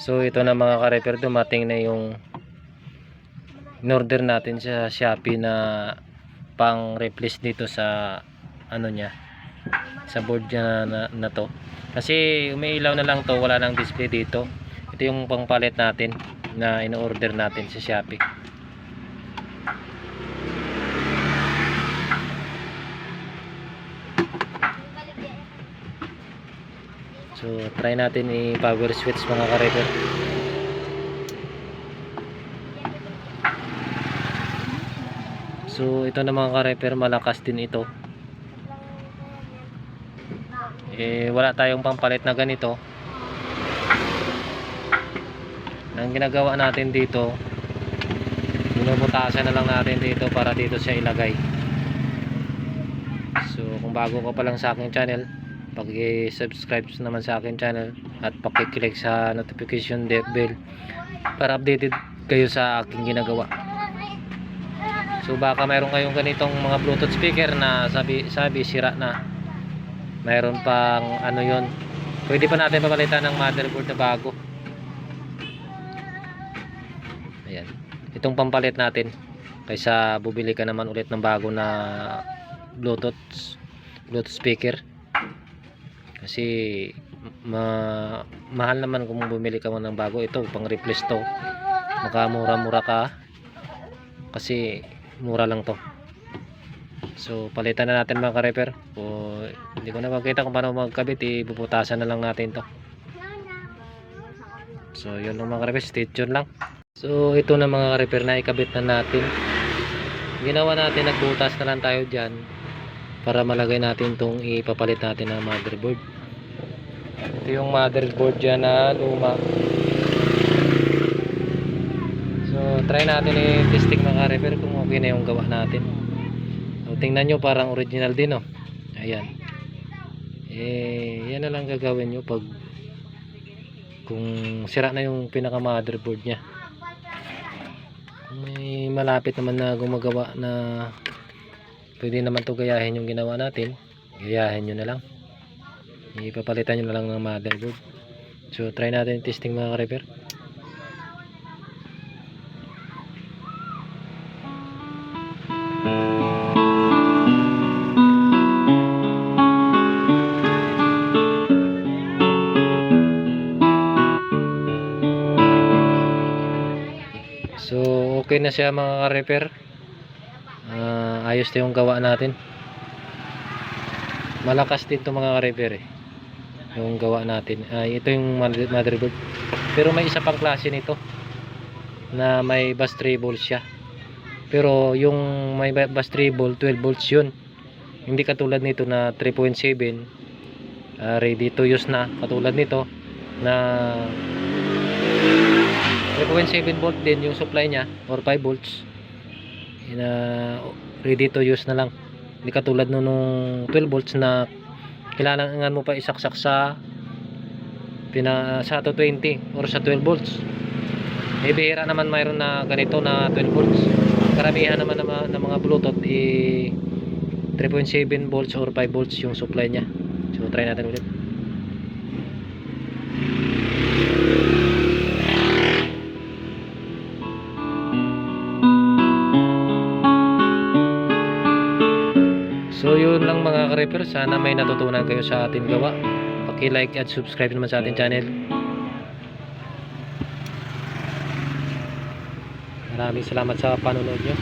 So ito na mga ka-repair, dumating na yung in-order natin sa Shopee na pang replace dito sa ano niya, sa board niya na to. Kasi umiilaw na lang to, wala nang display dito. Ito yung pangpalit natin na in-order natin sa Shopee. So try natin i-power switch mga ka-repair. So ito na mga ka-repair, malakas din ito. Wala tayong pampalit na ganito. Ang ginagawa natin dito, binubutasan na lang natin dito para dito siya ilagay. So kung bago ka pa lang sa aking channel, pag-subscribe naman sa aking channel at paki-click sa notification bell para updated kayo sa aking ginagawa. So baka mayroon kayong ganitong mga Bluetooth speaker na sabi sira na, mayroon pang ano yon, pwede pa natin papalitan ng motherboard na bago. Ayan, itong pampalit natin kaysa bubili ka naman ulit ng bago na Bluetooth speaker. Kasi mahal naman kung bumili ka ng bago. Ito pang replace to, makamura-mura ka kasi mura lang to. So palitan na natin mga ka-repair. Hindi ko na makita kung paano magkabit, ibubutasan na lang natin to. So yun lang mga ka-repair, stay tuned lang. So ito na mga ka-repair, na ikabit na natin. Ginawa natin, nagbutas na lang tayo dyan para malagay natin tong ipapalit natin ng motherboard. Ito yung motherboard dyan na luma. So try natin i-testing mga ka-repair kung okay na yung gawa natin. So tingnan nyo, parang original din, oh. Ayan. Yan na lang gagawin nyo pag kung sira na yung pinaka motherboard nya. May malapit naman na gumagawa na pwede naman to gayahin yung ginawa natin, gayahin nyo na lang, ipapalitan nyo na lang ng motherboard. So try natin testing mga ka-repair. So okay na siya mga ka-repair. Ayos na yung gawa natin. Malakas din to mga ka-repair yung gawa natin. Ito yung motherboard, pero may isa pang klase nito na may bus 3 volts siya. Pero yung may bus 3 volt, 12 volts yun. Hindi katulad nito na 3.7, ready to use na. Katulad nito na 3.7 volt din yung supply nya, or 5 volts na ready to use na lang. Hindi katulad nung 12 volts na kailangan mo pa isaksak sa 220 or sa 12 volts. Bihira naman mayroon na ganito na 12 volts. Karamihan naman ng mga Bluetooth 3.7 volts or 5 volts yung supply nya. So try natin ulit. So yun lang mga ka-repair, sana may natutunan kayo sa ating gawa. Paki-like at subscribe naman sa ating channel. Maraming salamat sa panonood nyo.